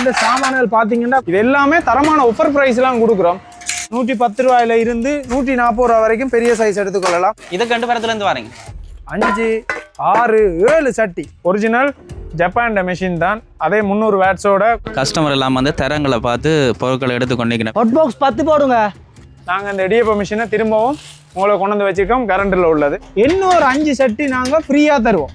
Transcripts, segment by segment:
இந்த சாமான்கள் பார்த்தீங்கன்னா இது எல்லாமே தரமான ஆஃபர் ப்ரைஸ்லாம் கொடுக்குறோம். 110 ரூபாயில இருந்து 140 ரூபா வரைக்கும் பெரிய சைஸ் எடுத்துக்கொள்ளலாம். இதை கண்டு வரதுலேருந்து வரீங்க 5, 6, 7 சட்டி ஒரிஜினல் ஜப்பான் மெஷின் தான். அதே 300 வாட்ஸோட. கஸ்டமர் எல்லாம் வந்து தரங்களை பார்த்து பொருட்களை எடுத்து கொண்டிருக்கணும். ஹாட் பாக்ஸ் 10 போடுங்க. நாங்கள் இந்த இடியப்ப மிஷினை திரும்பவும் உங்களுக்கு கொண்டு வந்து வச்சுருக்கோம். கரண்டில் உள்ளது. இன்னொரு 5 சட்டி நாங்கள் ஃப்ரீயாக தருவோம்.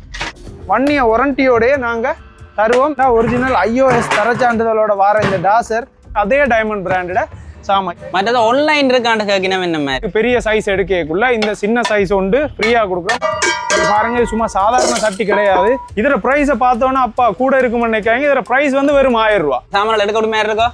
1 இயர் வாரண்டியோடய நாங்கள் தருவோம். ஒரிஜினல் iOS தரச்சான்றிதழோட வார இந்த டாசர் அதே டைமண்ட் பிராண்டோட சாமான். மற்றது ஆன்லைன் இருக்காண்டு கேட்கணும். என்ன மாதிரி பெரிய சைஸ் எடுக்கக்குள்ள இந்த சின்ன சைஸ் உண்டு ஃப்ரீயாக கொடுக்குறோம். பாருங்க, சும்மா சாதாரண சட்டி கிடையாது. இதோட ப்ரைஸை பார்த்தோன்னா அப்பா கூட இருக்கும்னு நினைக்காங்க. இதோட ப்ரைஸ் வந்து வெறும் 1000 ரூபா. சாமான் எடுக்கக்கூடிய மாதிரி இருக்கோ?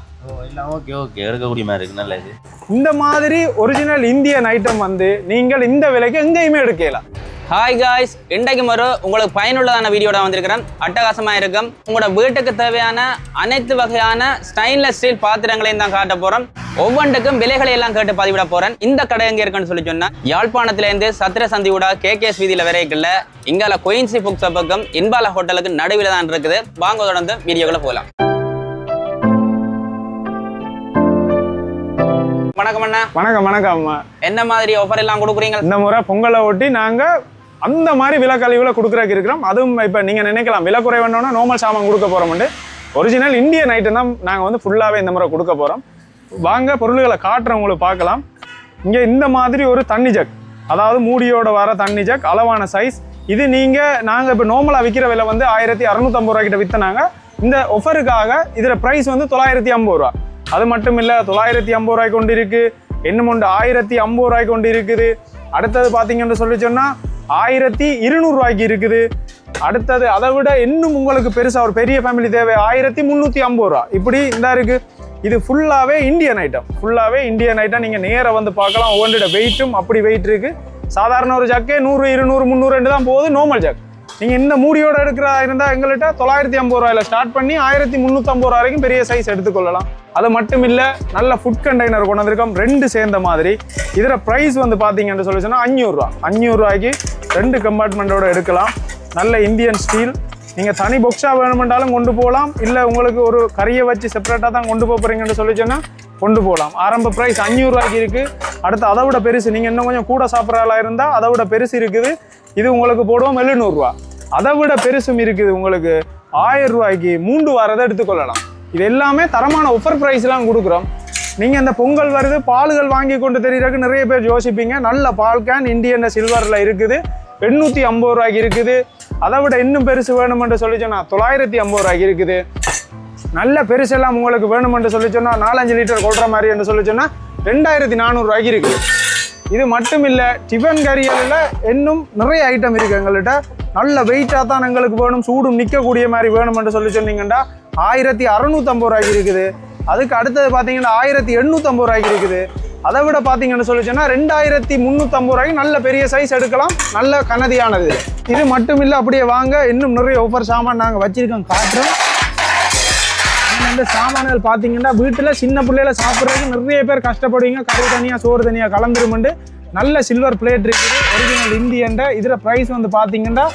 ஓகே எடுக்கக்கூடிய மாதிரி இருக்கு. நல்ல இது. இந்த மாதிரி ஒரிஜினல் இந்தியன் ஐட்டம் வந்து நீங்கள் இந்த விலைக்கு எங்கேயுமே எடுக்கலாம். ஹாய் காய்ஸ், இன்றைக்கு உங்களுக்கு பயனுள்ளதான வீடியோட வந்திருக்கிறேன். அட்டகாசமாக இருக்கும். உங்களோட வீட்டுக்கு தேவையான அனைத்து வகையான ஸ்டெயின்லெஸ் ஸ்டீல் பாத்திரங்களையும் தான் காட்ட போகிறோம். ஒவ்வொன்றுக்கும் விலைகளை எல்லாம் கேட்டு பதிவிட போகிறேன். இந்த கடை எங்கே இருக்குன்னு சொல்லி சொன்னால் யாழ்ப்பாணத்திலேருந்து சத்திர சந்தியூட கேகேஎஸ் வீதியில் வரைக்குள்ள இங்கால குயின்சி புக்ஸ் பக்கம் இன்பாலா ஹோட்டலுக்கு நடுவில் தான் இருக்குது. வாங்க தொடர்ந்து வீடியோக்குள்ள போகலாம். வணக்கம் அண்ணா. வணக்கம் வணக்கம் அம்மா. என்ன மாதிரி ஆஃபர் எல்லாம் கொடுக்குறீங்க? இந்த முறை பொங்கலை ஒட்டி நாங்கள் அந்த மாதிரி விலை கழிவுல கொடுக்குறதுக்கு இருக்கிறோம். அதுவும் இப்போ நீங்கள் நினைக்கலாம் விலை குறைவண்டோன்னா நார்மல் சாமான் கொடுக்க போகிறோம்ட்டு. ஒரிஜினல் இந்தியன் ஐட்டம் தான் நாங்கள் வந்து ஃபுல்லாகவே இந்த முறை கொடுக்க போகிறோம். வாங்க பொருள்களை காட்டுறவங்களுக்கு பார்க்கலாம். இங்கே இந்த மாதிரி ஒரு தண்ணி ஜக், அதாவது மூடியோட வர தண்ணி ஜக், அளவான சைஸ். இது நாங்கள் இப்போ நார்மலாக விற்கிற விலை வந்து 1650 ரூபா கிட்ட விற்றுனாங்க. இந்த ஆஃபருக்காக இதில் ப்ரைஸ் வந்து 950 ரூபா. அது மட்டும் இல்லை, 950 ரூபாய்க்கு கொண்டு இருக்கு. இன்னும் ஒன்று 1050 ரூபாய்க்கு கொண்டு இருக்குது. அடுத்தது பார்த்தீங்கன்னு சொல்லி சொன்னால் 1200 ரூபாய்க்கு இருக்குது. அடுத்தது அதை விட இன்னும் உங்களுக்கு பெருசாக ஒரு பெரிய ஃபேமிலி தேவை 1350 ரூபா. இப்படி இந்த இருக்குது. இது ஃபுல்லாகவே இந்தியன் ஐட்டம். நீங்கள் நேராக வந்து பார்க்கலாம். ஒவ்வொன்றோட வெயிட்டும் அப்படி வெயிட் இருக்குது. சாதாரண ஒரு ஜக்கே 100, 200, 300 தான் போகுது நார்மல் ஜக். நீங்கள் இந்த மூடியோட எடுக்கிறதா இருந்தால் எங்கள்கிட்ட 950 ரூபாயில் ஸ்டார்ட் பண்ணி 1350 ரூபா வரைக்கும் பெரிய சைஸ் எடுத்துக்கொள்ளலாம். அது மட்டும் இல்லை, நல்ல ஃபுட் கண்டெய்னர் கொண்டு வந்திருக்கோம், 2 சேர்ந்த மாதிரி. இதோட ப்ரைஸ் வந்து பார்த்தீங்கன்னு சொல்லி சொன்னால் 500 ரூபா. 500 ரூபாய்க்கு 2 கம்பார்ட்மெண்ட்டோட எடுக்கலாம். நல்ல இந்தியன் ஸ்டீல். நீங்கள் தனி பொக்ஸாக வேணுமென்றாலும் கொண்டு போகலாம். இல்லை உங்களுக்கு ஒரு கறியை வச்சு செப்பரேட்டாக தான் கொண்டு போகிறீங்கன்னு சொல்லி சொன்னால் கொண்டு போகலாம். ஆரம்ப ப்ரைஸ் 500 ரூபாய்க்கு இருக்குது. அடுத்து அதை விட பெருசு, நீங்கள் இன்னும் கொஞ்சம் கூட சாப்பிட்றாளா இருந்தால் அதை விட பெருசு இருக்குது. இது உங்களுக்கு போடுவோம் 700 ரூபா. அதை விட பெருசும் இருக்குது. உங்களுக்கு 1000 ரூபாய்க்கு 3 வாரத்தை எடுத்துக்கொள்ளலாம். இது எல்லாமே தரமான ஆஃபர் ப்ரைஸ்லாம் கொடுக்குறோம். நீங்கள் இந்த பொங்கல் வருது பால்கள் வாங்கி கொண்டு தெரியுறதுக்கு நிறைய பேர் யோசிப்பீங்க. நல்ல பால் கேன் இந்தியன் சில்வரில் இருக்குது, 850 ரூபாய்க்கு இருக்குது. அதை விட இன்னும் பெருசு வேணுமென்று சொல்லி சொன்னால் 950 ரூபாய்க்கு இருக்குது. நல்ல பெருசெல்லாம் உங்களுக்கு வேணுமென்று சொல்லி சொன்னால் 4-5 லிட்டர் கொள்கிற மாதிரி என்று சொல்லி சொன்னால் 2400 ரூபாய்க்கு இருக்குது. இது மட்டும் இல்லை, டிஃபன் கறிகளில் இன்னும் நிறைய ஐட்டம் இருக்குது எங்கள்கிட்ட. நல்ல வெயிட்டாக தான் எங்களுக்கு வேணும், சூடும் நிற்கக்கூடிய மாதிரி வேணுமென்று சொல்லி சொன்னீங்கன்னா 1650 ரூபாய்க்கு இருக்குது. அதுக்கு அடுத்தது பார்த்தீங்கன்னா 1850 ரூபாய்க்கு இருக்குது. அதை விட பார்த்தீங்கன்னு சொல்லி சொன்னால் 2350 ரூபாய்க்கு நல்ல பெரிய சைஸ் எடுக்கலாம். நல்ல கனதியானது. இது மட்டும் இல்லை, அப்படியே வாங்க இன்னும் நிறைய ஆஃபர் சாமான் நாங்கள் வச்சிருக்கோம், காட்டுறோம். இந்த சாமான்கள் பார்த்தீங்கன்னா வீட்டில் சின்ன பிள்ளைகளை சாப்பிட்றதுக்கு நிறைய பேர் கஷ்டப்படுவீங்க. கறி தனியாக சோறு தனியாக கலந்துருமெண்டு நல்ல சில்வர் பிளேட் இருக்குது, ஒரிஜினல் இந்தியன். இதில் ப்ரைஸ் வந்து பார்த்தீங்கன்னா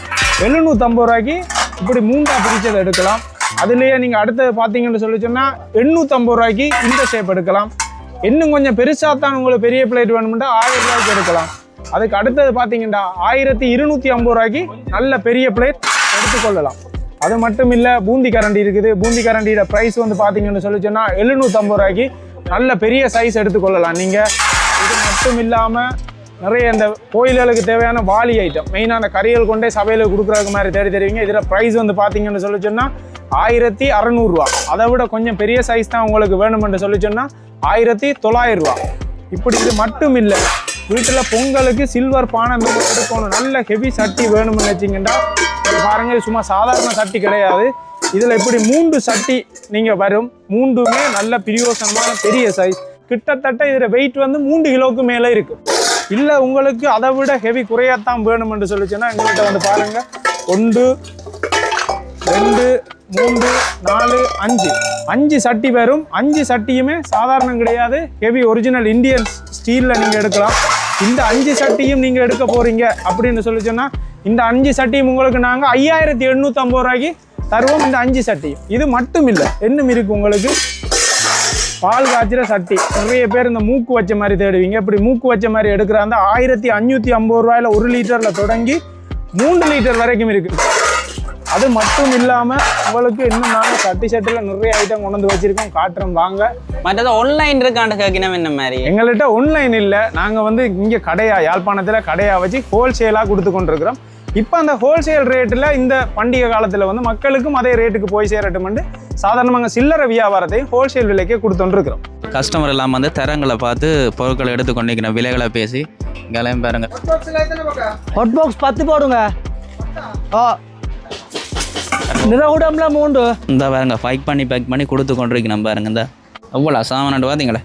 750 ரூபாய்க்கு இப்படி 3ஆக பிரிச்சதை எடுக்கலாம். அதுலேயே நீங்கள் அடுத்தது பார்த்தீங்கன்னு சொல்லி சொன்னால் 850 ரூபாய்க்கு இந்த ஷேப் எடுக்கலாம். இன்னும் கொஞ்சம் பெருசாக தான் உங்களுக்கு பெரிய பிளேட் வேணுமெண்டா 1000 ரூபாய்க்கு எடுக்கலாம். அதுக்கு அடுத்தது பார்த்தீங்கன்னா 1250 ரூபாய்க்கு நல்ல பெரிய பிளேட் எடுத்துக்கொள்ளலாம். அது மட்டும் இல்லை, பூந்தி கரண்டி இருக்குது. பூந்தி கரண்டியோட ப்ரைஸ் வந்து பார்த்தீங்கன்னு சொல்லி சொன்னால் 750 ரூபாய்க்கு நல்ல பெரிய சைஸ் எடுத்துக்கொள்ளலாம் நீங்கள். இது மட்டும் இல்லாமல் நிறைய இந்த கோயில்களுக்கு தேவையான வாளி ஐட்டம், மெயினான கறிகள் கொண்டே சபையில் கொடுக்குறதுக்கு மாதிரி தேடி தெரிவிங்க. இதில் ப்ரைஸ் வந்து பார்த்தீங்கன்னு சொல்லி சொன்னால் 1600 ரூபா. அதை விட கொஞ்சம் பெரிய சைஸ் தான் உங்களுக்கு வேணுமென்று சொல்லி சொன்னால் 1900 ரூபா. இப்படி இது மட்டும் இல்லை, வீட்டில் பொங்கலுக்கு சில்வர் பானை எடுக்கணும், நல்ல ஹெவி சட்டி வேணும்னு வச்சிங்கன்னா பாருங்க, சும்மா சாதாரண சட்டி கிடையாது. இதில் இப்படி 3 சட்டி நீங்கள் வரும். 3மே நல்ல பிரியோசனமான பெரிய சைஸ். கிட்டத்தட்ட இதில் வெயிட் வந்து 3 கிலோவுக்கு மேலே இருக்குது. இல்லை உங்களுக்கு அதை விட ஹெவி குறையாத்தான் வேணுமென்று சொல்லிச்சுன்னா எங்கள்கிட்ட வந்து பாருங்கள், 1, 2, 3, 4, 5 சட்டி வரும். 5 சட்டியுமே சாதாரணம் கிடையாது, ஹெவி ஒரிஜினல் இந்தியன் ஸ்டீலில் நீங்கள் எடுக்கலாம். இந்த 5 சட்டியும் நீங்கள் எடுக்க போகிறீங்க அப்படின்னு சொல்லி சொன்னால் இந்த 5 சட்டியும் உங்களுக்கு நாங்கள் 5850 ரூபாய்க்கு தருவோம் இந்த 5 சட்டியும். இது மட்டும் இல்லை, இன்னும் இருக்கு உங்களுக்கு பால் காய்ச்சிற சட்டி. நிறைய பேர் இந்த மூக்கு வச்ச மாதிரி தேடுவீங்க. இப்படி மூக்கு வச்ச மாதிரி எடுக்கிறாங்க 1550 ரூபாயில 1 லிட்டர்ல தொடங்கி 3 லிட்டர் வரைக்கும் இருக்கு. அது மட்டும் இல்லாம உங்களுக்கு இன்னும் நாங்கள் சட்டி சட்டில நிறைய ஐட்டம் கொண்டு வந்து வச்சிருக்கோம், காட்டுறோம் வாங்க. மற்றது ஆன்லைன் இருக்காண்டு கேட்கணும் என்ன மாதிரி? எங்கள்கிட்ட ஆன்லைன் இல்லை, நாங்கள் வந்து இங்கே கடையா யாழ்ப்பாணத்தில் கடையா வச்சு ஹோல்சேலாக கொடுத்து கொண்டிருக்கிறோம். இப்போ அந்த ஹோல்சேல் ரேட்டில் இந்த பண்டிகை காலத்தில் வந்து மக்களுக்கும் அதே ரேட்டுக்கு போய் சேரட்டும்னு சாதாரணமாக சில்லறை வியாபாரத்தையும் ஹோல்சேல் விலைக்கே கொடுத்துருக்குறோம். கஸ்டமர் எல்லாம் வந்து தரங்களை பார்த்து பொருட்களை எடுத்து கொண்டிருக்கிறோம், விலைகளை பேசி இங்கெல்லாம் பாருங்க. ஹாட் பாக்ஸ் 10 போடுங்க. நிறகுடம்ல 3. இந்த பாருங்க பேக் பண்ணி கொடுத்து கொண்டிருக்கிறோம் பாருங்க. இந்த எவ்வளோ சாமான் பார்த்தீங்களா?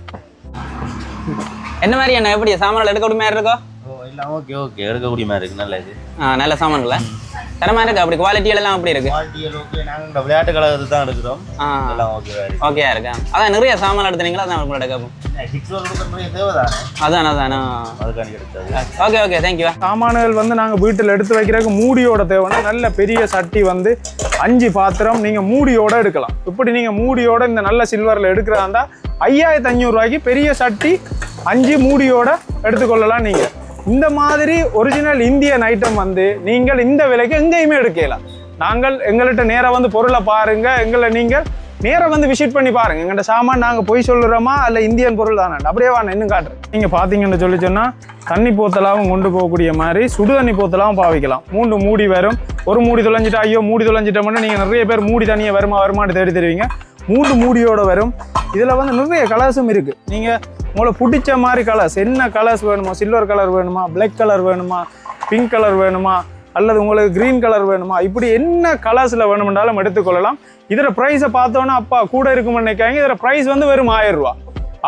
என்ன மாதிரி என்ன எப்படி சாமான்கள் எடுக்கக்கூடிய மாதிரி இருக்கோ? எல்லாம் ஓகே ஓகே எடுக்கக்கூடிய மாதிரி இருக்கு. நல்ல இது நல்ல சாமான்கள தரமா இருக்கு. அப்படி குவாலிட்டி எல்லாம் அப்படி இருக்கு. Quality okay. நாங்கள் விளையாட்டு கலர் தான் எடுக்கிறோம். எல்லாம் ஓகேயா இருக்கு. அதான் நிறைய சாமான் எடுத்தீங்களா? அதான் உங்களோட கேட்போம். அதான் ஓகே ஓகே தேங்க்யூ. சாமான்கள் வந்து நாங்கள் வீட்டில் எடுத்து வைக்கிறதுக்கு மூடியோட தேவைன்னா நல்ல பெரிய சட்டி வந்து 5 பாத்திரம் நீங்கள் மூடியோட எடுக்கலாம். இப்படி நீங்கள் மூடியோட இந்த நல்ல சில்வரில் எடுக்கிறதா இருந்தால் 5500 ரூபாய்க்கு பெரிய சட்டி 5 மூடியோட எடுத்துக்கொள்ளலாம். நீங்கள் இந்த மாதிரி ஒரிஜினல் இந்தியன் ஐட்டம் வந்து நீங்கள் இந்த விலைக்கு எங்கேயுமே எடுக்கலாம். நாங்கள் எங்கள்கிட்ட நேராக வந்து பொருளை பாருங்க, எங்களை நீங்கள் நேராக வந்து விசிட் பண்ணி பாருங்க. எங்கள்கிட்ட சாமான் நாங்கள் போய் சொல்லுறோமா இல்லை இந்தியன் பொருள் தானே அப்படியே வாங்க இன்னும் காட்டுறேன். நீங்கள் பார்த்தீங்கன்னு சொல்லி சொன்னால் தண்ணி போத்தலாகவும் கொண்டு போகக்கூடிய மாதிரி சுடு தண்ணி போத்தலாகவும் பாவிக்கலாம். 3 மூடி வரும். ஒரு மூடி தொலைஞ்சிட்டா ஐயோ மூடி தொலைஞ்சிட்டோம்னா நீங்கள் நிறைய பேர் மூடி தண்ணியை வருமானு தேடி தருவீங்க. 3 மூடியோட வரும். இதில் வந்து நிறைய கலர்ஸும் இருக்குது. நீங்கள் உங்களை பிடிச்ச மாதிரி கலர்ஸ், என்ன கலர்ஸ் வேணுமா, சில்வர் கலர் வேணுமா, பிளாக் கலர் வேணுமா, பிங்க் கலர் வேணுமா, அல்லது உங்களுக்கு க்ரீன் கலர் வேணுமா, இப்படி என்ன கலர்ஸில் வேணுமென்றாலும் எடுத்துக்கொள்ளலாம். இதில் ப்ரைஸை பார்த்தோன்னா அப்பா கூட இருக்குமென்னு நினைக்காங்க. இதில் ப்ரைஸ் வந்து வெறும் 1000 ரூபா.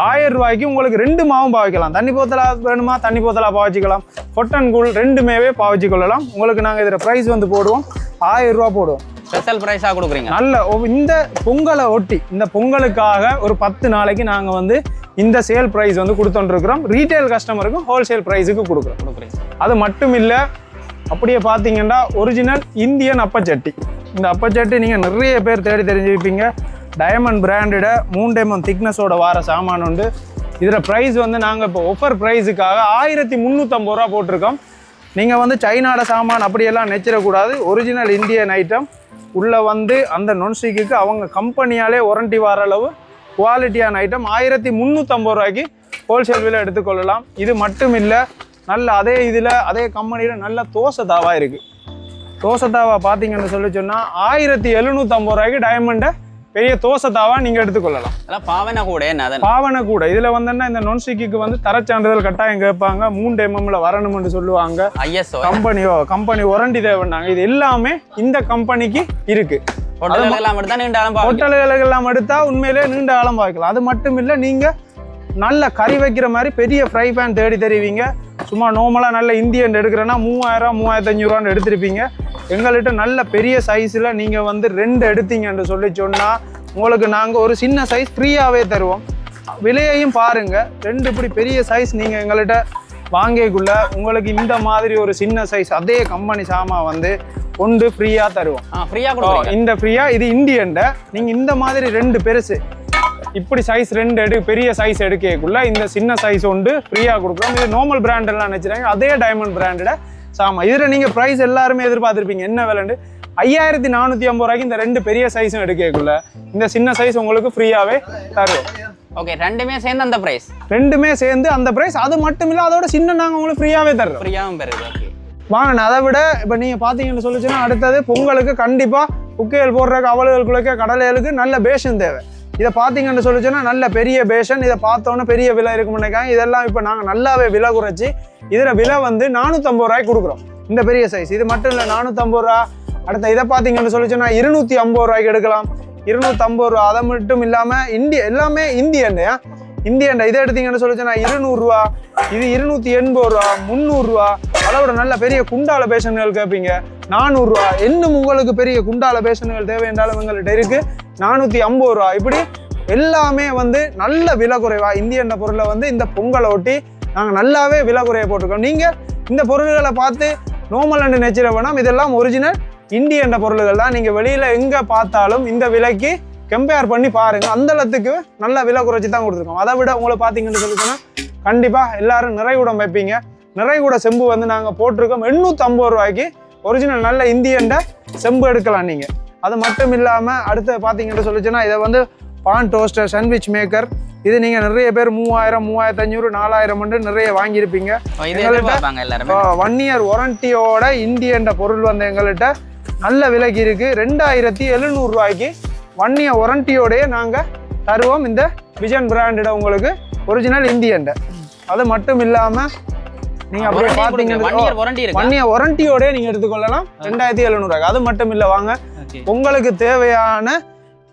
1000 ரூபாய்க்கு உங்களுக்கு 2 மாவும் பாவிக்கலாம். தண்ணி போத்தலா வேணுமா தண்ணி போத்தலா பாவிச்சிக்கலாம், கொட்டன் கூழ் 2மே பாவிச்சிக்கொள்ளலாம். உங்களுக்கு நாங்கள் இதில் ப்ரைஸ் வந்து போடுவோம் 1000 ரூபா போடுவோம். ஸ்பெஷல் ப்ரைஸாக கொடுக்குறீங்க. நல்ல இந்த பொங்கலை ஒட்டி இந்த பொங்கலுக்காக ஒரு 10 நாளைக்கு நாங்கள் வந்து இந்த சேல் ப்ரைஸ் வந்து கொடுத்துட்டுருக்குறோம். ரீட்டைல் கஸ்டமருக்கும் ஹோல்சேல் ப்ரைஸுக்கு கொடுக்குறோம். அது மட்டும் இல்லை, அப்படியே பார்த்தீங்கன்னா ஒரிஜினல் இந்தியன் அப்பச்சட்டி. இந்த அப்பச்சட்டி நீங்கள் நிறைய பேர் தேடி தெரிஞ்சுப்பீங்க. டயமண்ட் பிராண்டட 3 mm திக்னஸோட வார சாமான் உண்டு. இதில் ப்ரைஸ் வந்து நாங்கள் இப்போ ஆஃபர் ப்ரைஸுக்காக 1350 ரூபா போட்டிருக்கோம். நீங்கள் வந்து சைனாட சாமான் அப்படியெல்லாம் நெச்சிடக்கூடாது. ஒரிஜினல் இந்தியன் ஐட்டம் உள்ளே வந்து அந்த நொன்ஸ்டிக்கு அவங்க கம்பெனியாலே வாரண்டி வர அளவு குவாலிட்டியான ஐட்டம் 1350 ரூபாய்க்கு ஹோல்சேல் விலை எடுத்துக்கொள்ளலாம். இது மட்டும் இல்லை, நல்ல அதே இதில் அதே கம்பெனியில் நல்ல தோசை தாவா இருக்குது. தோசை தாவா பார்த்தீங்கன்னு சொல்லி சொன்னால் 1750 ரூபாய்க்கு டயமண்டை பெரிய தோசை தாவா நீங்கள் எடுத்துக்கொள்ளலாம். அதெல்லாம் பாவனை கூட என்ன பாவனை கூட. இதில் வந்துன்னா இந்த நொன்ஸ்டிக்கு வந்து தரச்சான்றிதழ் கட்டாயம் கேட்பாங்க. 3 mmல வரணும்னு சொல்லுவாங்க. கம்பெனி வாரண்டி தேவைன்னாங்க. இது எல்லாமே இந்த கம்பெனிக்கு இருக்கு. ஹோட்டல்களுக்கெல்லாம் எடுத்தா உண்மையிலே நீண்ட காலம் பார்க்கலாம். அது மட்டும் இல்லை, நீங்கள் நல்ல கறி வைக்கிற மாதிரி பெரிய ஃப்ரை பேன் தேடி தருவீங்க. சும்மா நார்மலாக நல்ல இந்தியன் எடுக்கிறேன்னா 3000 3500 ரூபான்னு எடுத்திருப்பீங்க. எங்கள்கிட்ட நல்ல பெரிய சைஸில் நீங்கள் வந்து 2 எடுத்தீங்கன்னு சொல்லி சொன்னால் உங்களுக்கு நாங்கள் ஒரு சின்ன சைஸ் ஃப்ரீயாகவே தருவோம். விலையையும் பாருங்கள். 2 இப்படி பெரிய சைஸ் நீங்கள் எங்கள்கிட்ட வாங்கிக்குள்ள உங்களுக்கு இந்த மாதிரி ஒரு சின்ன சைஸ் அதே கம்பெனி சாமான் வந்து ஒன்று ஃப்ரீயாக தருவோம். இந்த ஃப்ரீயாக இது இந்தியன்ட நீங்கள் இந்த மாதிரி 2 பெருசு இப்படி சைஸ் 2 பெரிய சைஸ் எடுக்கக்குள்ள இந்த சின்ன சைஸ் ஒன்று ஃப்ரீயாக கொடுக்குறோம். இது நார்மல் பிராண்டெல்லாம் நினச்சிட்டாங்க. அதே டைமண்ட் பிராண்டட சாமான். இதில் நீங்கள் ப்ரைஸ் எல்லாருமே எதிர்பார்த்துருப்பீங்க. என்ன விலைண்டு 5450 ரூபாய்க்கு இந்த 2 பெரிய சைஸும் எடுக்கக்குள்ள இந்த சின்ன சைஸ் உங்களுக்கு ஃப்ரீயாகவே தருவோம். ஓகே, 2மே சேர்ந்து அந்த ப்ரைஸ். 2மே சேர்ந்து அந்த ப்ரைஸ். அது மட்டும் இல்லை, அதோட சின்ன நாங்கள் உங்களுக்கு ஃப்ரீயாகவே தர்றோம். ஃப்ரீயாகவும் பெறுது. ஓகே வாங்க. அதை விட இப்போ நீங்கள் பார்த்தீங்கன்னு சொல்லிச்சுன்னா அடுத்தது பொங்கலுக்கு கண்டிப்பாக குக்கைகள் போடுறதுக்கு அவளுகளுக்கு கடலைகளுக்கு நல்ல பேஷன் தேவை. இதை பார்த்தீங்கன்னு சொல்லிச்சுன்னா நல்ல பெரிய பேஷன். இதை பார்த்தோன்னே பெரிய விலை இருக்குன்னு நினைக்காங்க. இதெல்லாம் இப்போ நாங்கள் நல்லாவே விலை குறைச்சி இதில் விலை வந்து 450 ரூபாய்க்கு கொடுக்குறோம். இந்த பெரிய சைஸ். இது மட்டும் இல்லை 450 ரூபா. அடுத்த இதை பார்த்தீங்கன்னு சொல்லிச்சுன்னா 250 ரூபாய்க்கு எடுக்கலாம். 250 ரூபா. அதை மட்டும் இல்லாமல் எல்லாமே இந்தியன்டா இதை எடுத்தீங்கன்னு சொல்லிச்சுன்னா 200 ரூபா. இது 280 ரூபா, 300 ரூபா. அளவோட நல்ல பெரிய குண்டால பேஷன்கள் கேட்பீங்க 400 ரூபா. இன்னும் உங்களுக்கு பெரிய குண்டால பேஷன்கள் தேவை என்றாலும் எங்கள்கிட்ட இருக்கு 450 ரூபா. இப்படி எல்லாமே வந்து நல்ல விலை குறைவா இந்தியன் பொருளை வந்து இந்த பொங்கலை ஒட்டி நாங்கள் நல்லாவே விலை குறைய போட்டிருக்கோம். நீங்கள் இந்த பொருள்களை பார்த்து நார்மல் அண்ட் நேச்சுரல் வேணாம். இதெல்லாம் ஒரிஜினல் இந்தியன் பொருள்கள் தான். நீங்கள் வெளியில் எங்கே பார்த்தாலும் இந்த விலைக்கு கம்பேர் பண்ணி பாருங்க, அந்த அளவுக்கு நல்ல விலை குறைச்சி தான் கொடுத்துருக்கோம். அதை விட உங்களை பார்த்தீங்கன்னு சொல்லிச்சுன்னா கண்டிப்பாக எல்லாரும் நிறைகுடம் வைப்பீங்க. நிறைகுட செம்பு வந்து நாங்கள் போட்டிருக்கோம் 850 ரூபாய்க்கு ஒரிஜினல் நல்ல இந்தியன் செம்பு எடுக்கலாம் நீங்கள். அது மட்டும் இல்லாமல் அடுத்து பார்த்தீங்கன்னு சொல்லிச்சுன்னா இதை வந்து பான் டோஸ்டர், சாண்ட்விச் மேக்கர், இது நீங்கள் நிறைய பேர் 3000, 3500, 4000 நிறைய வாங்கியிருப்பீங்க. 1 இயர் வாரண்டியோட இந்தியன் பொருள் வந்து எங்கள்கிட்ட நல்ல விலைக்கு இருக்குது. 2700 ரூபாய்க்கு 1 இயர் வாரண்டியோடய நாங்கள் தருவோம் இந்த விஜன் பிராண்டோட உங்களுக்கு ஒரிஜினல் இந்தியன். அது மட்டும் இல்லாமல் நீங்கள் அப்படியே பார்த்தீங்கன்னா 1 இயர் வாரண்டியோட நீங்கள் எடுத்துக்கொள்ளலாம் 2700 ரூபாய்க்கு. அது மட்டும் இல்லை, வாங்க உங்களுக்கு தேவையான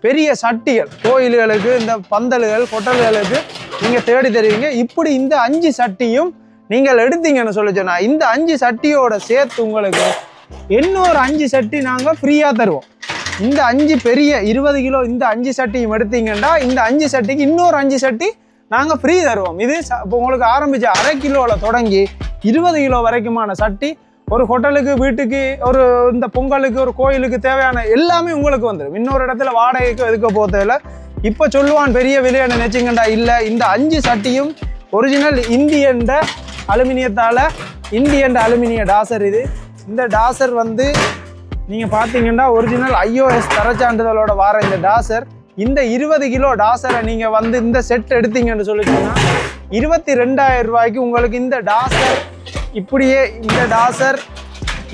பெரிய சட்டிகள் கோயில்களுக்கு, இந்த பந்தல்கள், கொட்டல்களுக்கு நீங்கள் தேடி தருவீங்க. இப்படி இந்த 5 சட்டியும் நீங்கள் எடுத்தீங்கன்னு சொல்லி சொன்னால் இந்த 5 சட்டியோட சேர்த்து உங்களுக்கு இன்னொரு 5 சட்டி நாங்கள் ஃப்ரீயாக தருவோம். இந்த 5 பெரிய 20 கிலோ இந்த 5 சட்டியும் எடுத்தீங்கன்னா இந்த 5 சட்டிக்கு இன்னொரு 5 சட்டி நாங்கள் ஃப்ரீ தருவோம். இது இப்போ உங்களுக்கு ஆரம்பித்த 1/2 கிலோவில் தொடங்கி 20 கிலோ வரைக்குமான சட்டி ஒரு ஹோட்டலுக்கு, வீட்டுக்கு, ஒரு இந்த பொங்கலுக்கு, ஒரு கோயிலுக்கு தேவையான எல்லாமே உங்களுக்கு வந்துடும். இன்னொரு இடத்துல வாடகைக்கு எதுக்க போகிறதில்ல. இப்போ சொல்லுவான் பெரிய விலையை நினைச்சிங்கண்டா, இல்லை, இந்த 5 சட்டியும் ஒரிஜினல் இந்தியன் அலுமினியத்தால் இந்தியன் அலுமினிய டாசர். இது இந்த டாசர் வந்து நீங்கள் பார்த்தீங்கன்னா ஒரிஜினல் IOS தரச்சான்றிதழோட வார இந்த டாசர். இந்த 20 கிலோ டாசரை நீங்கள் வந்து இந்த செட் எடுத்தீங்கன்னு சொல்லிட்டீங்கன்னா 22,000 ரூபாய்க்கு உங்களுக்கு இந்த டாசர் இப்படியே இந்த டாசர்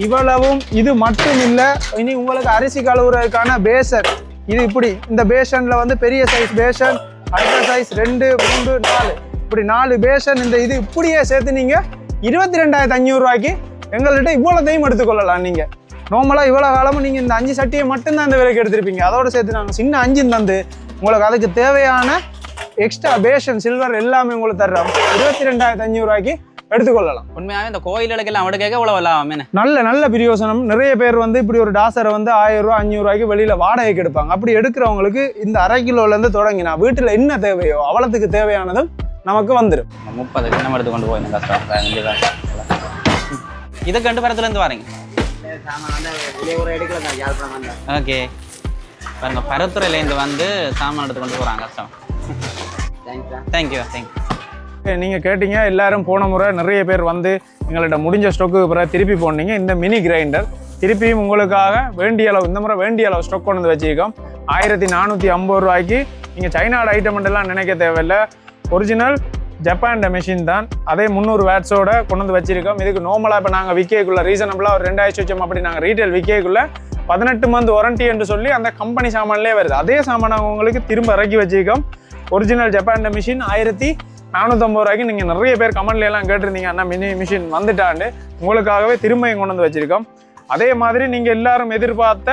இவ்வளவும். இது மட்டும் இல்லை, இனி உங்களுக்கு அரிசி கழுவுறதுக்கான பேசன். இது இப்படி இந்த பேஷனில் வந்து பெரிய சைஸ் பேஷன், அடுத்த சைஸ் 2, 3, 4 இப்படி 4 பேஷன். இந்த இது இப்படியே சேர்த்து நீங்கள் 22,500 ரூபாய்க்கு எங்கள்கிட்ட இவ்வளோத்தையும் எடுத்துக்கொள்ளலாம். நீங்கள் நார்மலாக இவ்வளோ காலமும் நீங்கள் இந்த 5 சட்டியை மட்டும்தான் இந்த விலைக்கு எடுத்திருப்பீங்க. அதோடு சேர்த்து நாங்கள் சின்ன 5 தந்து உங்களுக்கு அதுக்கு தேவையான எக்ஸ்ட்ரா பேஷன், சில்வர் எல்லாமே உங்களுக்கு தர்றோம். 22,500 ரூபாய்க்கு எடுத்துக்கொள்ளலாம். உண்மையாகவே இந்த கோயில்களுக்கு எல்லாம் அவட கேட்க இவ்வளோ இல்லாமல் நல்ல பிரயோசனம். நிறைய பேர் வந்து இப்படி ஒரு டாசரை வந்து 1000 ரூபா, 500 ரூபாய்க்கு வெளியில் வாடகைக்கு எடுப்பாங்க. அப்படி எடுக்கிறவங்களுக்கு இந்த 1/2 கிலோலேருந்து தொடங்கினா வீட்டில் என்ன தேவையோ அவ்வளோத்துக்கு தேவையானதும் நமக்கு வந்துடும். 30 கிலோ எடுத்து கொண்டு போய் கஷ்டம். இதை கண்டு பரத்துலேருந்து வரீங்க. ஓகே பாருங்க, பரத்துறையிலேருந்து வந்து சாமான் எடுத்து கொண்டு போகிறாங்க. கஷ்டம். தேங்க்யூ. நீங்கள் கேட்டீங்க, எல்லாரும் போன முறை நிறைய பேர் வந்து எங்கள்கிட்ட முடிஞ்ச ஸ்டொக்கு பிறகு திருப்பி போனீங்க. இந்த மினி கிரைண்டர் திருப்பியும் உங்களுக்காக வேண்டிய அளவு, இந்த முறை வேண்டிய அளவு ஸ்டொக் கொண்டு வந்து வச்சுருக்கோம். 1450 ரூபாய்க்கு. நீங்கள் சைனாவோட ஐட்டமெண்டெல்லாம் நினைக்க தேவையில்லை, ஒரிஜினல் ஜப்பான் மெஷின் தான். அதே 300 வாட்ஸோட கொண்டு வந்து வச்சிருக்கோம். இதுக்கு நார்மலாக இப்போ நாங்கள் விற்கக்குள்ள ரீசனபிளாக ஒரு 2000 வச்சோம். அப்படி நாங்கள் ரீட்டைல் விற்கக்குள்ள 18 மந்த் வாரண்டி என்று சொல்லி அந்த கம்பெனி சாமான்லேயே வருது. அதே சாமான் உங்களுக்கு திரும்ப இறக்கி வச்சிருக்கோம். ஒரிஜினல் ஜப்பான் மிஷின் 1450 ரூபாய்க்கு. நீங்கள் நிறைய பேர் கமெண்ட்ல எல்லாம் கேட்டிருந்தீங்க, அண்ணா மினி மிஷின் வந்துட்டாண்டு. உங்களுக்காகவே திரும்பியும் கொண்டு வந்து வச்சிருக்கோம். அதே மாதிரி நீங்கள் எல்லாரும் எதிர்பார்த்த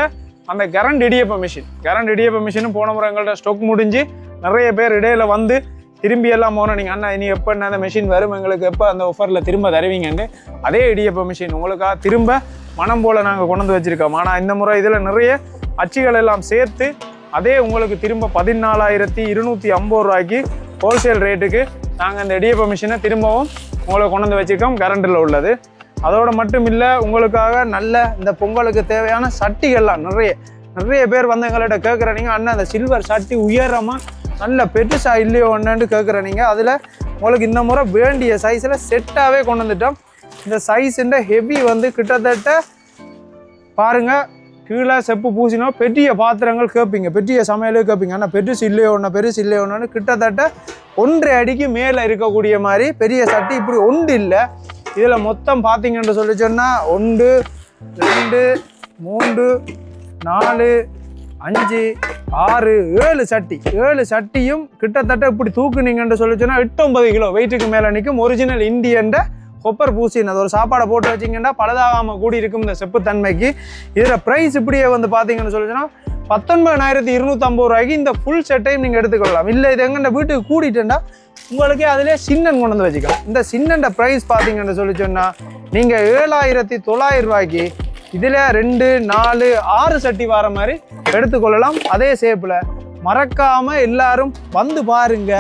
அந்த கரண்ட் இடியப்ப மிஷினும் போன முறை எங்கள்கிட்ட ஸ்டொக் முடிஞ்சு நிறைய பேர் இடையில வந்து திரும்பி எல்லாம் போனோம். நீங்கள் அண்ணா இனி எப்போ அந்த மிஷின் வரும், எங்களுக்கு எப்போ அந்த ஆஃபரில் திரும்ப தருவீங்கன்னு. அதே இடியப்ப மிஷின் உங்களுக்காக திரும்ப மனம் போல் நாங்கள் கொண்டு வந்து வச்சுருக்கோம். ஆனால் இந்த முறை இதில் நிறைய அச்சுகள் எல்லாம் சேர்த்து அதே உங்களுக்கு திரும்ப 14,250 ரூபாய்க்கு ஹோல்சேல் ரேட்டுக்கு நாங்கள் இந்த இடியப்ப மிஷினை திரும்பவும் உங்களை கொண்டு வந்து வச்சுருக்கோம், கரண்டில் உள்ளது. அதோடு மட்டும் இல்லை, உங்களுக்காக நல்ல இந்த பொங்கலுக்கு தேவையான சட்டிகள்லாம் நிறைய பேர் வந்து எங்கள்கிட்ட கேட்குறீங்க, அண்ணா அந்த சில்வர் சட்டி உயரமாக நல்ல பெருசா இல்லையோ ஒன்றுன்னு கேட்குறீங்க. அதில் உங்களுக்கு இந்த முறை வேண்டிய சைஸில் செட்டாகவே கொண்டு வந்துட்டோம். இந்த சைஸுன்ற ஹெவி வந்து கிட்டத்தட்ட பாருங்கள், கீழே செப்பு பூசினோ பெரிய பாத்திரங்கள் கேட்பீங்க, பெரிய சமையலும் கேட்பீங்க. ஆனால் பெருசு இல்லையோன்னு கிட்டத்தட்ட 1.5 அடிக்கு மேலே இருக்கக்கூடிய மாதிரி பெரிய சட்டி இப்படி ஒன்று இல்லை. இதில் மொத்தம் பார்த்தீங்கன்னு சொல்லி சொன்னால் 1, 2, 3, 4, 5, 6, 7 சட்டி. 7 சட்டியும் கிட்டத்தட்ட இப்படி தூக்குனீங்கன்னு சொல்லி சொன்னால் 8-9 கிலோ வெயிட்டுக்கு மேலே நிற்கும். ஒரிஜினல் இந்தியன் கொப்பர் பூசின். அது ஒரு சாப்பாடை போட்டு வச்சிங்கன்னா பழுதாகாமல் கூடி இருக்கும் இந்த செப்புத்தன்மைக்கு. இதில் ப்ரைஸ் இப்படியே வந்து பார்த்தீங்கன்னு சொல்லி சொன்னால் 19,250 ரூபாய்க்கு இந்த ஃபுல் செட்டையும் நீங்கள் எடுத்துக்கொள்ளலாம். இல்லை இது எங்கள்கிட்ட வீட்டுக்கு கூட்டிகிட்டேன்னா உங்களுக்கே அதிலே சின்னன் கொண்டு வந்து வச்சுக்கலாம். இந்த சின்னண்ட ப்ரைஸ் பார்த்தீங்கன்னு சொல்லி சொன்னால் நீங்கள் 7,900 ரூபாய்க்கு இதில் 2, 4, 6 சட்டி வர மாதிரி எடுத்துக்கொள்ளலாம். அதே ஷேப்பில் மறக்காமல் எல்லாரும் வந்து பாருங்க,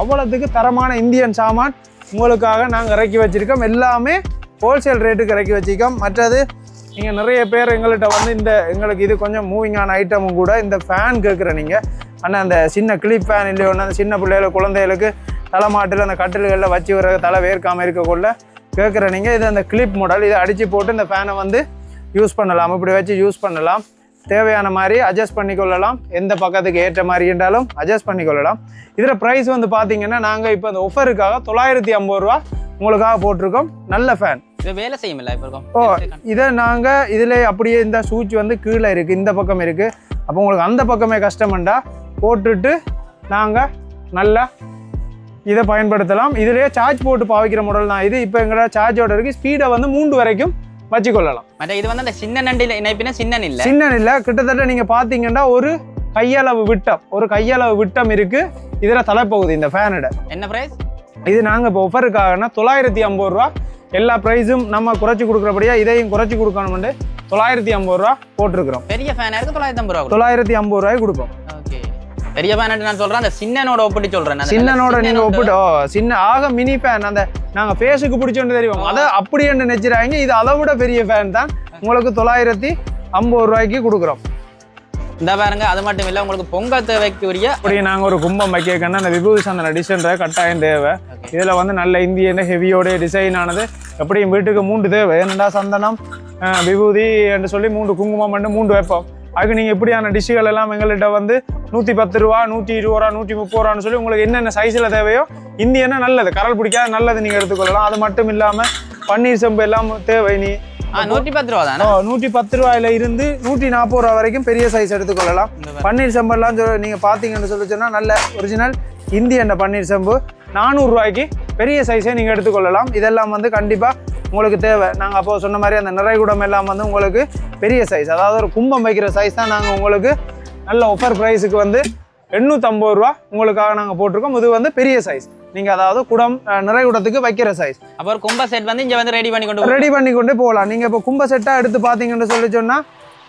அவ்வளோத்துக்கு தரமான இந்தியன் சாமான் உங்களுக்காக நாங்கள் இறக்கி வச்சுருக்கோம். எல்லாமே ஹோல்சேல் ரேட்டுக்கு இறக்கி வச்சுருக்கோம். மற்றது நீங்கள் நிறைய பேர் எங்கள்கிட்ட வந்து எங்களுக்கு இது கொஞ்சம் மூவிங்கான ஐட்டமும் கூட இந்த ஃபேன் கேட்குற நீங்கள் ஆனால் அந்த சின்ன கிளிப் ஃபேன் இல்லையோன்னா அந்த சின்ன பிள்ளைகளுக்கு குழந்தைகளுக்கு தலைமாட்டில் அந்த கட்டில்களில் வச்சு வர தலை வேர்க்காமல் இருக்கக்குள்ள கேட்குற நீங்கள் இது அந்த கிளிப் மாடல் இதை அடித்து போட்டு இந்த ஃபேனை வந்து யூஸ் பண்ணலாம், இப்படி வச்சு யூஸ் பண்ணலாம். தேவையான மாதிரி அட்ஜஸ்ட் பண்ணிக்கொள்ளலாம், எந்த பக்கத்துக்கு ஏற்ற மாதிரி என்றாலும் அட்ஜஸ்ட் பண்ணிக்கொள்ளலாம். இதில் ப்ரைஸ் வந்து பார்த்தீங்கன்னா நாங்கள் இப்போ அந்த ஆஃபருக்காக 950 ரூபா உங்களுக்காக போட்டிருக்கோம். நல்ல ஃபேன் இது வேலை செய்யுமில்ல இப்போ? இதை நாங்கள் இதில் அப்படியே இந்த சூச் வந்து கீழே இருக்குது, இந்த பக்கம் இருக்குது. அப்போ உங்களுக்கு அந்த பக்கமே கஷ்டமண்டா போட்டுட்டு நாங்கள் நல்லா இதை பயன்படுத்தலாம். இதிலேயே சார்ஜ் போட்டு பாவிக்கிற மாடல் தான் இது. இப்போ எங்களோட சார்ஜோட இருக்குது, ஸ்பீடை வந்து 3 வரைக்கும் வச்சுக்கொள்ளலாம். மற்ற இது வந்து அந்த சின்ன நண்டில் இணைப்பினா சின்ன இல்லை கிட்டத்தட்ட நீங்கள் பார்த்தீங்கன்னா ஒரு கையளவு விட்டம் இருக்குது இதில் தலைப்பகுதி இந்த ஃபேனோட. என்ன ப்ரைஸ் இது? நாங்கள் இப்போ ஆஃபருக்காகனா 950 ரூபா. எல்லா ப்ரைஸும் நம்ம குறைச்சி கொடுக்குறபடியா இதையும் குறைச்சி கொடுக்கணும்னு 950 ரூபா போட்டிருக்கிறோம். பெரிய ஃபேனாக இருக்குது 950 ரூபா. 950 ரூபாய்க்கு கொடுப்போம். ஓகே, பெரிய ஃபேன் நான் சொல்கிறேன், அந்த சின்னனோட ஒப்பிட்டு சொல்கிறேன். சின்னனோட நீங்கள் ஒப்பிட்டு சின்ன ஆக மினி ஃபேன் அந்த நாங்கள் ஃபேஸுக்கு பிடிச்சோன்னு தெரியும், அதை அப்படி என்று நினைச்சிடாங்க. இது அதை விட பெரிய ஃபேன் தான். உங்களுக்கு 950 ரூபாய்க்கு கொடுக்குறோம். இந்த பாருங்க, அது மட்டும் இல்லை, உங்களுக்கு பொங்கல் தேவைக்குரிய அப்படி நாங்கள் ஒரு கும்பம் வைக்கணும்னா அந்த விபூதிசாந்தன டிசைன்ற கட்டாயம் தேவை. இதில் வந்து நல்ல இந்தியன் ஹெவியோடைய டிசைன் ஆனது. எப்படியும் வீட்டுக்கு 3 தேவை. ஏன்னா சந்தனம், விபூதி என்று சொல்லி 3 குங்குமம் பண்ணி 3 வைப்போம். அதுக்கு நீங்கள் இப்படியான டிஷ்ஷுகள் எல்லாம் எங்கள்கிட்ட வந்து 110 ரூபா, 120 ரூபா, 130 ரூபான்னு சொல்லி உங்களுக்கு என்னென்ன சைஸில் தேவையோ இந்தியன்னா நல்லது, கரல் பிடிக்காத நல்லது நீங்கள் எடுத்துக்கொள்ளலாம். அது மட்டும் இல்லாமல் பன்னீர் செம்பு எல்லாம் தேவை. நீ 110 ரூபா தானே? 110 ரூபாயில இருந்து 140 ரூபா வரைக்கும் பெரிய சைஸ் எடுத்துக்கொள்ளலாம். பன்னீர் செம்பெல்லாம் நீங்கள் பார்த்தீங்கன்னு சொல்லி சொன்னால் நல்ல ஒரிஜினல் இந்தியன் பன்னீர் செம்பு 400 ரூபாய்க்கு பெரிய சைஸே நீங்கள் எடுத்துக்கொள்ளலாம். இதெல்லாம் வந்து கண்டிப்பாக உங்களுக்கு தேவை. நாங்கள் அப்போ சொன்ன மாதிரி அந்த நிறைகுடம் எல்லாம் வந்து உங்களுக்கு பெரிய சைஸ், அதாவது ஒரு கும்பம் வைக்கிற சைஸ் தான் நாங்கள் உங்களுக்கு நல்ல ஆஃபர் ப்ரைஸுக்கு வந்து 850 ரூபா உங்களுக்காக நாங்கள் போட்டிருக்கோம். இது வந்து பெரிய சைஸ், நீங்கள் அதாவது குடம் நிறைகுடத்துக்கு வைக்கிற சைஸ். அப்போ ஒரு கும்ப செட் வந்து இங்கே வந்து ரெடி பண்ணி கொண்டு போகலாம். நீங்கள் இப்போ கும்ப செட்டாக எடுத்து பார்த்தீங்கன்னு சொல்லி சொன்னால்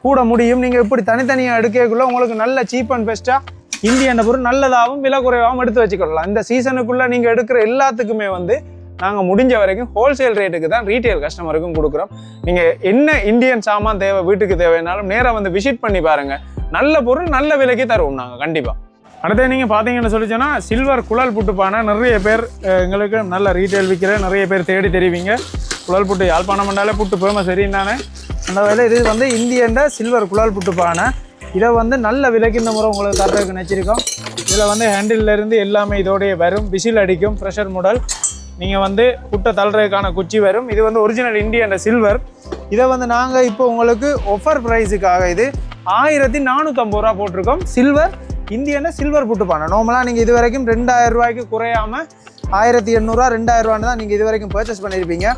கூட முடியும். நீங்கள் இப்படி தனித்தனியாக எடுக்கக்குள்ள உங்களுக்கு நல்ல சீப் அண்ட் பெஸ்ட்டாக இந்தியன் பொருள் நல்லதாகவும் விலை குறைவாகவும் எடுத்து வச்சுக்கொள்ளலாம். இந்த சீசனுக்குள்ளே நீங்கள் எடுக்கிற எல்லாத்துக்குமே வந்து நாங்கள் முடிஞ்ச வரைக்கும் ஹோல்சேல் ரேட்டுக்கு தான் ரீட்டைல் கஸ்டமருக்கும் கொடுக்குறோம். நீங்கள் என்ன இந்தியன் சாமான் தேவை வீட்டுக்கு தேவைன்னாலும் நேராக வந்து விசிட் பண்ணி பாருங்கள். நல்ல பொருள் நல்ல விலைக்கு தருவோம் நாங்கள் கண்டிப்பாக. அடுத்து நீங்கள் பார்த்தீங்கன்னு சொல்லிச்சோன்னா சில்வர் குழல் புட்டுப்பானை நிறைய பேர் எங்களுக்கு நல்ல ரீட்டைல் விற்கிற நிறைய பேர் தேடி தெரிவிங்க. குழல் புட்டு யாழ்ப்பாணம் பண்ணாலே புட்டு ஃபேமஸ் சரிந்தானே. அந்த வேலை இது வந்து இந்தியன் சில்வர் குழல் புட்டுப்பானை. இதை வந்து நல்ல விலைக்கு இந்த முறை உங்களுக்கு தரதுக்கு நினச்சிருக்கோம். இதில் வந்து ஹேண்டில்லேருந்து எல்லாமே இதோடைய வரும், விசில் அடிக்கும், ப்ரெஷர் மாடல். நீங்கள் வந்து புட்டை தள்ளுறதுக்கான குச்சி வரும். இது வந்து ஒரிஜினல் இந்தியன் சில்வர். இதை வந்து நாங்கள் இப்போ உங்களுக்கு ஆஃபர் ப்ரைஸுக்காக இது 1450 ரூபா போட்டிருக்கோம். சில்வர் இந்தியன சில்வர் புட்டுப்பானை. நார்மலாக நீங்கள் இது வரைக்கும் 2000 ரூபாய்க்கு குறையாமல் 1800 2000 ரூபான்னு தான் நீங்கள் இது வரைக்கும் பர்ச்சேஸ் பண்ணியிருப்பீங்க.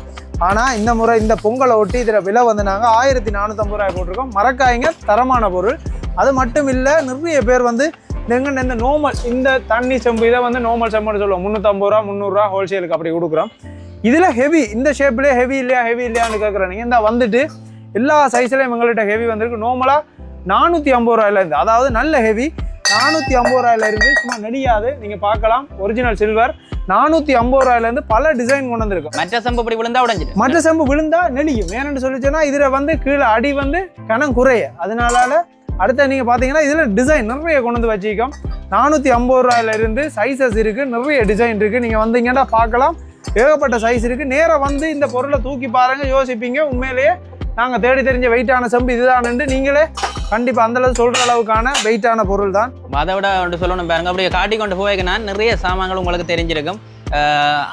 ஆனால் இந்த முறை இந்த பொங்கலை ஒட்டி இதில் விலை வந்து நாங்கள் 1450 ரூபாய் போட்டிருக்கோம். மறக்காய்ங்க, தரமான பொருள். அது மட்டும் இல்லை, நிறைய பேர் வந்து எங்கன்னு இந்த நோமல் இந்த தண்ணி செம்பு இதை வந்து நோமல் செம்புன்னு சொல்லுவோம். 350 ரூபா 300 ரூபா ஹோல்சேலுக்கு அப்படி கொடுக்குறோம். இதில் ஹெவி இந்த ஷேப்லேயே ஹெவி இல்லையான்னு கேட்குறேன். நீங்கள் இந்த வந்துட்டு எல்லா சைஸ்லேயும் எங்கள்கிட்ட ஹெவி வந்திருக்கு. நார்மலாக 450 ரூபாயிலேருந்து, அதாவது நல்ல ஹெவி 450 ரூபாயிலேருந்து சும்மா நெடியாது நீங்கள் பார்க்கலாம். ஒரிஜினல் சில்வர் 450 ரூபாயிலேருந்து பல டிசைன் கொண்டு வந்திருக்கும். மற்ற செம்பு இப்படி விழுந்தா உடஞ்சிடும், மற்ற செம்பு விழுந்தா நெடியும். ஏன்னு சொல்லிச்சோன்னா இதில் வந்து கீழே அடி வந்து கணம் குறைய. அதனால அடுத்த நீங்கள் பார்த்தீங்கன்னா இதில் டிசைன் நிறைய கொண்டு வந்து வச்சுக்கோம். 450 ரூபாயிலேருந்து சைஸஸ் இருக்குது, நிறைய டிசைன் இருக்குது. நீங்கள் வந்தீங்கன்னா பார்க்கலாம், ஏகப்பட்ட சைஸ் இருக்குது. நேராக வந்து இந்த பொருளை தூக்கி பாருங்கள், யோசிப்பீங்க உண்மையிலேயே நாங்கள் தேடி தெரிஞ்ச வெயிட்டான செம்பு இதுதான்னு. நீங்களே கண்டிப்பாக அந்தளவு சொல்கிற அளவுக்கான வெயிட்டான பொருள் தான். அதை விட ஒன்று சொல்லணும் பாருங்க, அப்படியே காட்டி கொண்டு போய்க்குன்னா நிறைய சாமான்கள் உங்களுக்கு தெரிஞ்சிருக்கும்.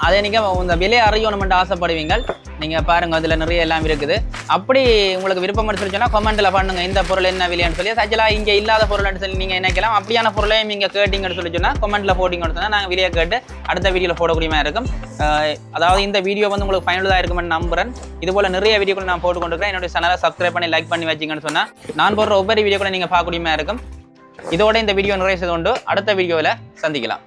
அதை நீங்கள் இந்த விலை அறியணுமென்று ஆசைப்படுவீங்க. நீங்கள் பாருங்கள், அதில் நிறைய எல்லாம் இருக்குது. அப்படி உங்களுக்கு விருப்பம் சொன்னால் கமெண்ட்டில் பண்ணுங்க, இந்த பொருள் என்ன விலைன்னு சொல்லி. சஜலாக இங்கே இல்லாத பொருள்னு சொல்லி நீங்கள் நினைக்கலாம். அப்படியான பொருளையும் நீங்கள் கேட்டிங்கன்னு சொல்லி சொன்னால் கமெண்ட்டில் போட்டிங்கன்னு சொன்னால் நாங்கள் விலையை கேட்டு அடுத்த வீடியோவில் போடக்கூடியமாக இருக்கும். அதாவது இந்த வீடியோ வந்து உங்களுக்கு பயனுள்ளதாக இருக்குமென்னு நம்புகிறேன். இதுபோல் நிறைய வீடியோக்கள் நான் போட்டுக்கொண்டிருக்கிறேன். என்னுடைய சேனலை சப்ஸ்கிரைப் பண்ணி லைக் பண்ணி வச்சிங்கன்னு சொன்னால் நான் போடுற ஒவ்வொரு வீடியோக்களை நீங்கள் பார்க்கக்கூடியமாக இருக்கும். இதோட இந்த வீடியோ நிறைய செய்து கொண்டு அடுத்த வீடியோவில் சந்திக்கலாம்.